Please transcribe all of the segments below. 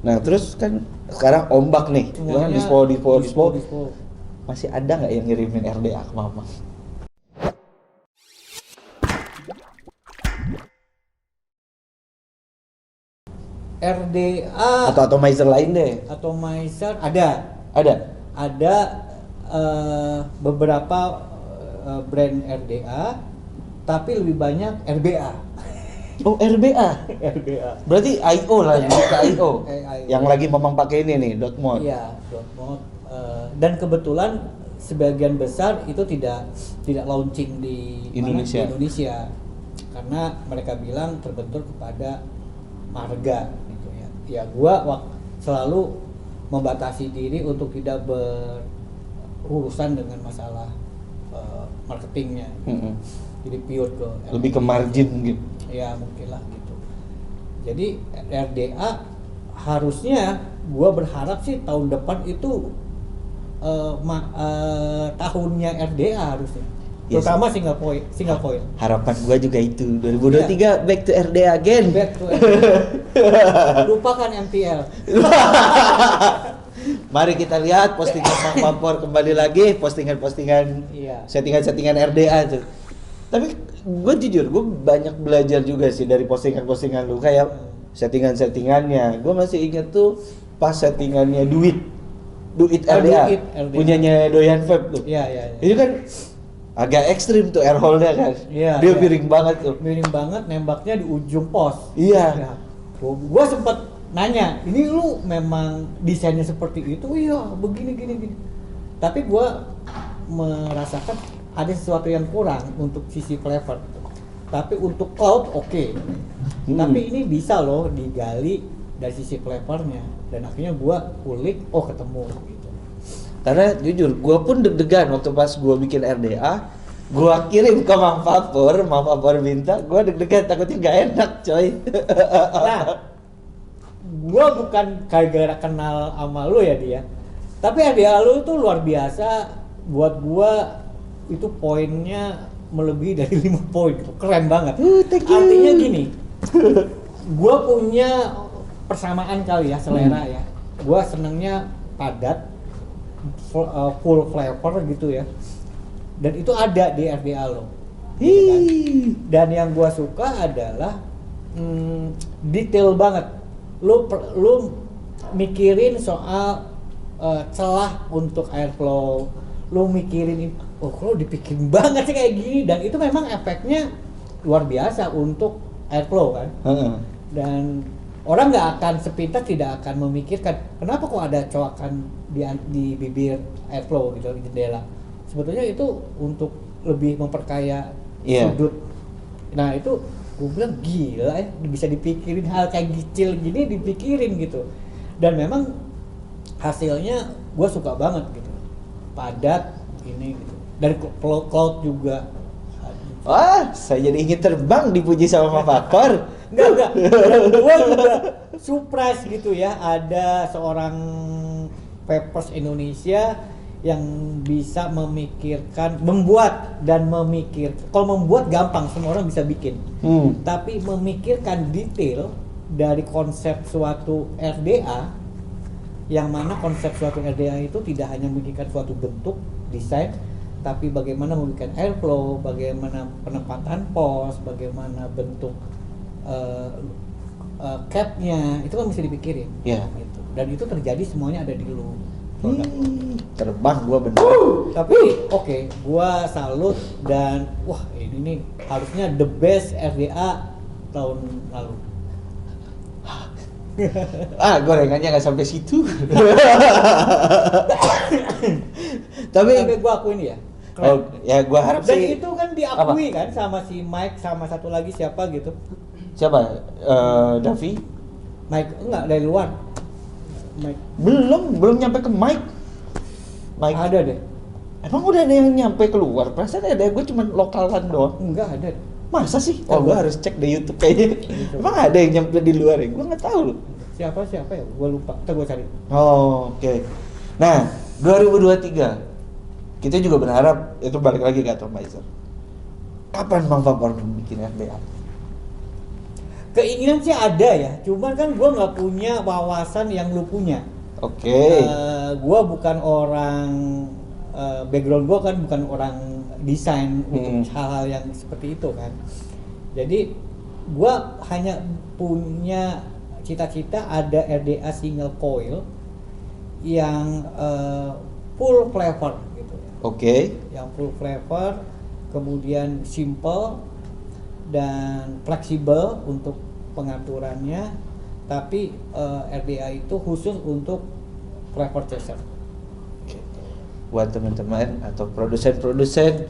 Nah terus kan sekarang ombak nih, kan Semuanya dispo. dispo. Masih ada nggak yang ngirimin RDA ke mama? Atau RDA atomizer lain deh? atomizer Ada? ada beberapa brand RDA, tapi lebih banyak RBA. Oh RBA? RBA. Berarti IO lah, lebih ke IO. IO. Yang lagi memang pakai ini nih, dot mod. Iya, Dortmund. Dan kebetulan sebagian besar itu tidak launching di Indonesia. Di Indonesia, karena mereka bilang terbentur kepada marga gitu ya. Ya selalu membatasi diri untuk tidak berurusan dengan masalah marketingnya. Mm-mm. Jadi pure ke Lebih ke margin gitu. ya mungkin lah gitu. Jadi RDA harusnya gua berharap sih tahun depan itu tahunnya RDA harusnya. Yes. Terutama Singapore. Harapan gua juga itu 2023 back to RDA again. Back to RDA. Lupakan MPL. Mari kita lihat postingan Bang Papor kembali lagi, postingan-postingan Iya. settingan-settingan RDA tuh. Tapi gue jujur, gue banyak belajar juga sih dari postingan-postingan lu kayak settingan-settingannya. Gue masih inget tuh pas settingannya Duit RDA, Duit RDA. punyanya Doyan Vape tuh. Iya. Itu kan agak ekstrim tuh air hole-nya kan. Iya, Dia iya. miring banget tuh. Miring banget, nembaknya di ujung pos. Iya. Ya. Gua sempet nanya, ini lu memang desainnya seperti itu? Iya, begini gini. Tapi gua merasakan ada sesuatu yang kurang untuk sisi flavor. Tapi untuk cloud oke. Tapi ini bisa loh digali dari sisi flavornya, dan akhirnya gua kulik, oh ketemu gitu. Karena jujur, gue pun deg-degan waktu pas gue bikin RDA, gue kirim ke Mang Papor minta, gue deg-degan takutnya gak enak coy. Nah, gua bukan gara-gara kenal sama lu ya dia, tapi RDA lu tuh luar biasa. Buat gua itu poinnya melebihi dari 5 poin, keren banget. Thank you. Artinya gini, gua punya persamaan kali ya selera ya. Gua senengnya padat, full flavor gitu ya, dan itu ada di RDA lo gitu kan. Dan yang gua suka adalah detail banget. Lu mikirin soal celah untuk airflow, lu mikirin oh kalau dipikirin banget sih kayak gini, dan itu memang efeknya luar biasa untuk airflow kan. Dan orang nggak akan sepintas tidak akan memikirkan kenapa kok ada coakan di bibir airflow gitu di jendela. Sebetulnya itu untuk lebih memperkaya sudut. Nah itu gue bilang gila ya, bisa dipikirin hal kayak kecil gini dipikirin gitu. Dan memang hasilnya gue suka banget gitu, padat ini gitu. Dan cloud juga. Wah, saya jadi ingin terbang dipuji sama Mang Papor. Enggak. Dan gue juga surprise gitu ya, ada seorang Vapers Indonesia yang bisa membuat. Kalau membuat gampang, semua orang bisa bikin. Tapi memikirkan detail dari konsep suatu RDA, yang mana konsep suatu RDA itu tidak hanya memikirkan suatu bentuk, desain, tapi bagaimana memberikan airflow, bagaimana penempatan pos, bagaimana bentuk capnya, itu kan mesti dipikirin. Gitu. Dan itu terjadi semuanya ada di lu. Terbang gua bener. Tapi oke, gua salut, dan wah ini nih harusnya the best RDA tahun lalu. Gorengannya nggak sampai situ. Tapi gua akuin ya. Ya gua harap dan sih. itu kan diakui kan sama si Mike, sama satu lagi siapa gitu. Siapa? Davi? Mike enggak, dari luar. Mike. Belum nyampe ke Mike. Ada deh. Emang udah ada yang nyampe keluar? Perasaan ada, gue cuma lokalan doang. Enggak ada. Masa sih? Oh, gue harus cek di YouTube kayaknya. Emang ada yang nyampe di luar ya? Gue nggak tahu loh. Siapa ya? Gue lupa. Ntar gue cari. Oh, oke. Nah, 2023 kita juga berharap itu balik lagi ke atomizer. Kapan Mang Papor bikin RDA? Keinginan sih ada ya, cuman kan gue nggak punya wawasan yang lu punya. Oke. Gue bukan orang background gue kan bukan orang desain untuk hal-hal yang seperti itu kan. Jadi gue hanya punya cita-cita ada RDA single coil yang full flavor gitu ya. Oke. Yang full flavor, kemudian simple dan fleksibel untuk pengaturannya, tapi RDA itu khusus untuk flavor chaser. Buat teman-teman atau produsen-produsen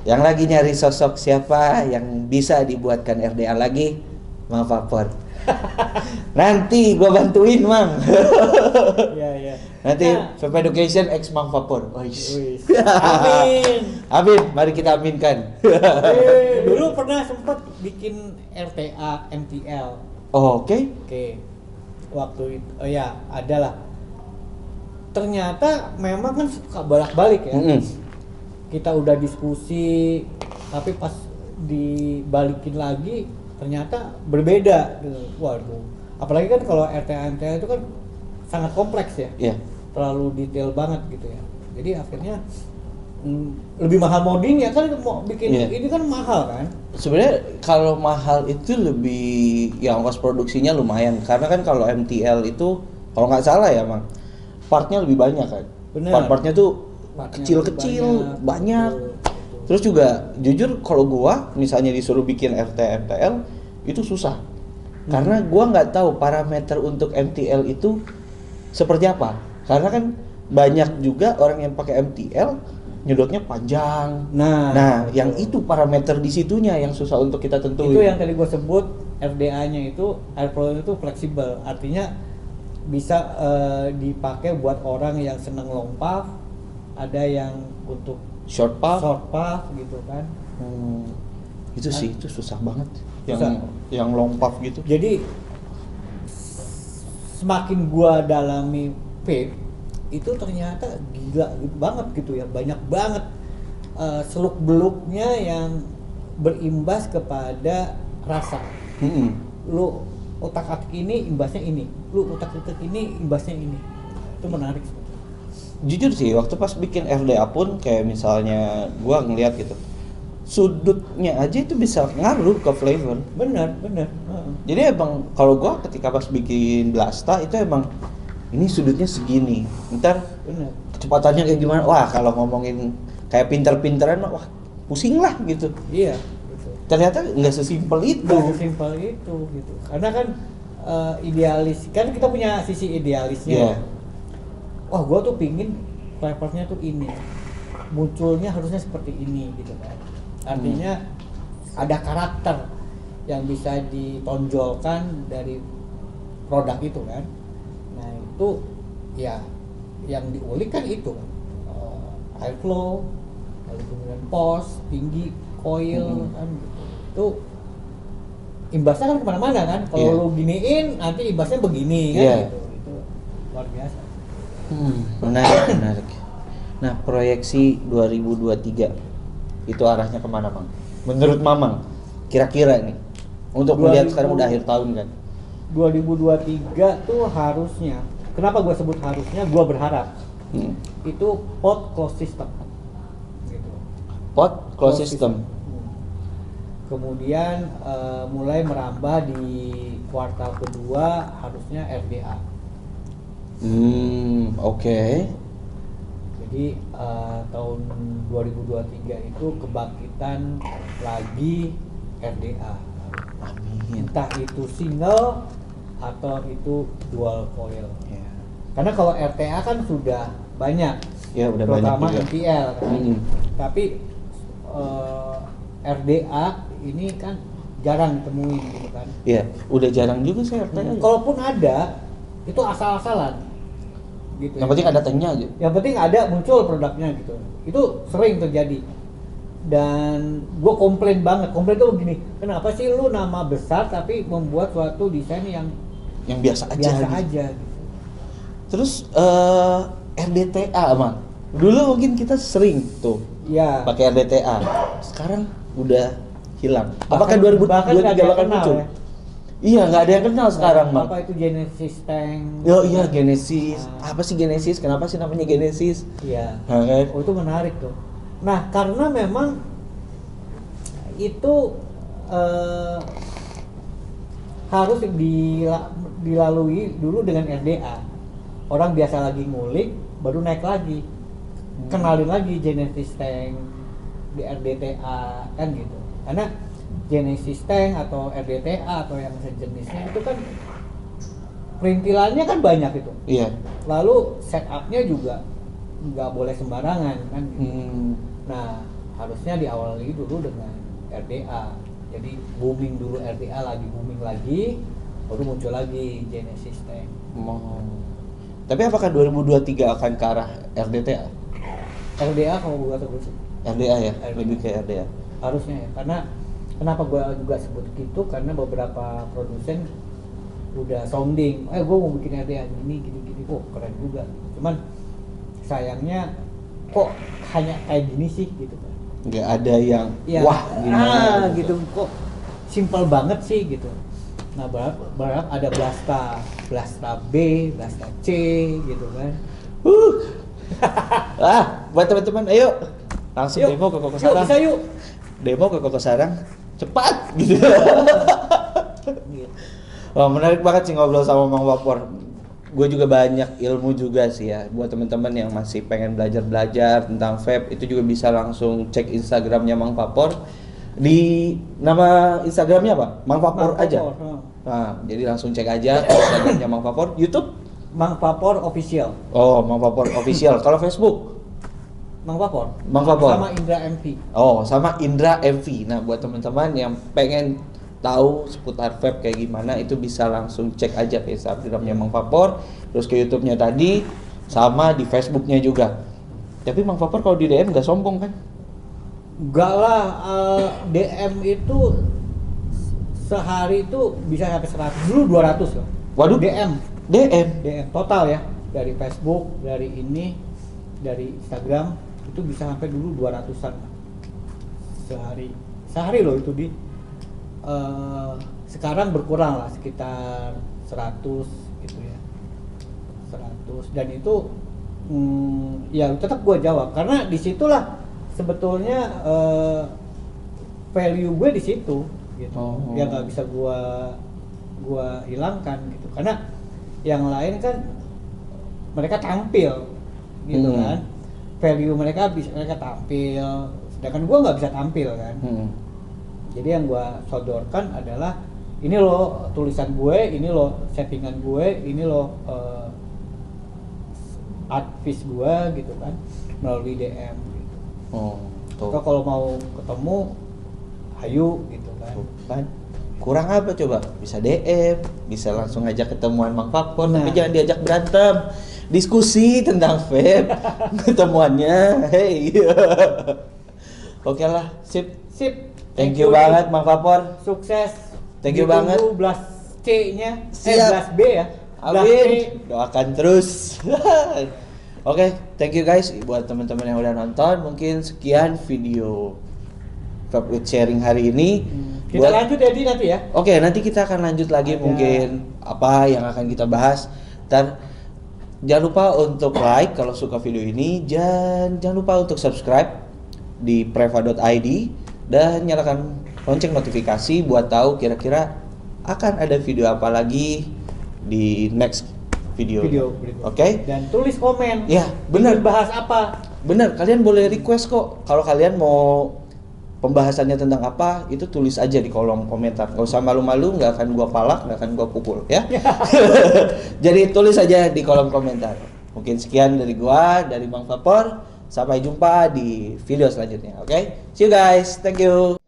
yang lagi nyari sosok siapa yang bisa dibuatkan RDA lagi, Mang Vapor. Nanti gua bantuin, Mang. Iya. Nanti Vape Education X Mang Vapor. Amin. Amin, mari kita aminkan. Dulu pernah sempat bikin RTA MTL. Oke. Waktu itu ya adalah. Ternyata memang kan suka bolak-balik ya. Kita udah diskusi, tapi pas dibalikin lagi ternyata berbeda gitu. Waduh. Apalagi kan kalau RTA MTL itu kan sangat kompleks ya. Iya. Terlalu detail banget gitu ya. Jadi akhirnya lebih mahal modding ya kan, mau bikin ini kan mahal kan. Sebenarnya kalau mahal itu lebih ya ongkos produksinya lumayan, karena kan kalau MTL itu kalau nggak salah ya, Mang, partnya lebih banyak kan. Part-partnya tuh kecil-kecil banyak. Betul. Terus juga jujur kalau gua misalnya disuruh bikin MTL itu susah. Karena gua nggak tahu parameter untuk MTL itu seperti apa. Karena kan banyak juga orang yang pakai MTL nyedotnya panjang. Nah, yang itu parameter di situnya yang susah untuk kita tentuin. Itu yang tadi gua sebut RDA-nya itu airflow itu fleksibel. Artinya bisa dipakai buat orang yang senang long puff, ada yang untuk short puff gitu kan. Itu sih itu susah banget. Susah. Yang long puff gitu. Jadi semakin gua dalami vape itu ternyata gila banget gitu ya, banyak banget seluk beluknya yang berimbas kepada rasa. Lu otak-atik ini imbasnya ini, lu otak-atik ini imbasnya ini. Itu menarik. Jujur sih waktu pas bikin RDA pun kayak misalnya gua ngeliat gitu, sudutnya aja itu bisa ngaruh ke flavor. Benar. Jadi emang kalau gua ketika pas bikin Blasta itu emang ini sudutnya segini, ntar kecepatannya kayak gimana, wah kalau ngomongin kayak pinter-pinteran wah pusing lah gitu. Iya, betul. Ternyata nggak sesimpel itu. Nggak sesimpel itu gitu. Karena kan idealis, kan kita punya sisi idealisnya. Wah, gua tuh pingin flavornya tuh ini, munculnya harusnya seperti ini gitu kan. Artinya ada karakter yang bisa ditonjolkan dari produk itu kan. Nah itu ya yang diulik kan itu kan, airflow, lalu kemudian pos, tinggi, coil kan gitu. Itu imbasnya kan kemana-mana kan. Kalau lu giniin nanti imbasnya begini kan gitu. Itu luar biasa. Menarik. Nah, proyeksi 2023 itu arahnya kemana, Bang? Menurut Mamang, kira-kira nih untuk melihat sekarang udah akhir tahun kan? 2023 tuh harusnya, kenapa gue sebut harusnya, gue berharap itu pot closed system gitu. Pot closed system. Kemudian mulai merambah di kuartal kedua harusnya RDA. Oke. Jadi tahun 2023 itu kebangkitan lagi RDA. Amin. Entah itu single atau itu dual coil. Yeah. Karena kalau RTA kan sudah banyak, ya udah banyak terutama juga. MTL kan. Tapi RDA ini kan jarang ditemuin gitu kan. Iya, udah jarang juga saya RTA. Kalaupun ada, itu asal-asalan. Gitu. Yang penting ada tanya aja. Yang penting ada muncul produknya gitu. Itu sering terjadi. Dan gue komplain tuh begini, kenapa sih lu nama besar tapi membuat suatu desain yang biasa aja gitu. Terus RDTA, Bang. Dulu mungkin kita sering tuh pakai RDTA. Sekarang udah hilang. Apakah 2023 bakal muncul? Iya, nggak ada yang kenal sekarang, Bang. Apa itu Genesis Tank? Oh iya, Genesis. Apa sih Genesis? Kenapa sih namanya Genesis? Iya. Nah, kan? Oh, itu menarik tuh. Nah, karena memang itu harus dilalui dulu dengan RDA. Orang biasa lagi ngulik, baru naik lagi. Kenalin lagi Genesis Tank di RDTA kan gitu. Karena Genesis Tank atau RDTA atau yang sejenisnya itu kan perintilannya kan banyak itu. Iya. Lalu setupnya juga nggak boleh sembarangan kan gitu. Nah, harusnya diawali dulu dengan RDA. Jadi booming dulu RDA, lagi booming lagi, baru muncul lagi Genesis Tank. Tapi apakah 2023 akan ke arah RDTA? RDA kalau gua terus RDA ya, RDA. lebih ke RDA. Harusnya ya, karena kenapa gua juga sebut gitu, karena beberapa produsen udah sounding, gua mau bikin RDA gini, oh keren juga. Cuman sayangnya kok hanya kayak gini sih gitu kan. Nggak ada yang Ya, wah gimana gitu kok simple banget sih gitu. Nah, berharap ada Blasta B, Blasta C gitu kan. Buat teman-teman, ayo langsung Yuk, demo ke Koko Sarang. Bisa yuk. Demo ke Koko Sarang, cepat gitu. Wah, menarik banget sih ngobrol sama Mang Vapor. Gue juga banyak ilmu juga sih ya. Buat teman-teman yang masih pengen belajar tentang vape, itu juga bisa langsung cek Instagramnya Mang Vapor. Di nama Instagramnya apa? Mang Vapor aja. Nah, jadi langsung cek aja Instagramnya Mang Vapor. YouTube? Mang Vapor Official. Oh, Mang Vapor Official. Kalau Facebook? Mang Vapor. Mang Vapor. Sama Indra MV. Oh, sama Indra MV. Nah, buat teman-teman yang pengen tahu seputar vape kayak gimana, itu bisa langsung cek aja ke Instagramnya Mang Vapor, terus ke YouTube-nya tadi, sama di Facebook-nya juga. Tapi Mang Vapor kalau di DM nggak sombong kan? Enggak lah, DM itu sehari itu bisa sampai 100, dulu 200 loh. Waduh. DM total ya, dari Facebook, dari ini, dari Instagram, itu bisa sampai dulu 200-an sehari loh itu di sekarang berkurang lah sekitar 100 gitu ya, 100, dan itu ya tetap gue jawab karena disitulah sebetulnya value gue di situ gitu. Ya nggak bisa gue hilangkan gitu, karena yang lain kan mereka tampil gitu kan, value mereka tampil, sedangkan gue nggak bisa tampil kan. Jadi yang gue sodorkan adalah ini loh tulisan gue, ini loh settingan gue, ini loh art piece gue gitu kan, melalui DM gitu. Atau kalau mau ketemu, ayo gitu kan. Kurang apa coba? Bisa DM, bisa langsung ngajak ketemuan Mang Vapor, tapi jangan diajak berantem. Diskusi tentang vape, ketemuannya, hey. Oke lah, sip. Thank you banget Mang Vapor. Sukses. Thank you banget. Blast C-nya, Siap. Blast B ya. Amin. Doakan terus. Oke, thank you guys buat teman-teman yang udah nonton. Mungkin sekian video Vape with Sharing hari ini. Kita lanjut ya nanti ya. Oke, nanti kita akan lanjut lagi mungkin apa yang akan kita bahas. Dan jangan lupa untuk like kalau suka video ini, jangan lupa untuk subscribe di preva.id dan nyalakan lonceng notifikasi buat tahu kira-kira akan ada video apa lagi di next video berikut. Oke? Dan tulis komen. Ya, benar. Bahas apa? Benar, kalian boleh request kok. Kalau kalian mau pembahasannya tentang apa, itu tulis aja di kolom komentar. Gak usah malu-malu, nggak akan gua palak, nggak akan gua pukul ya. Jadi tulis aja di kolom komentar. Mungkin sekian dari gua, dari Mang Vapor. Sampai jumpa di video selanjutnya. Oke? See you guys. Thank you.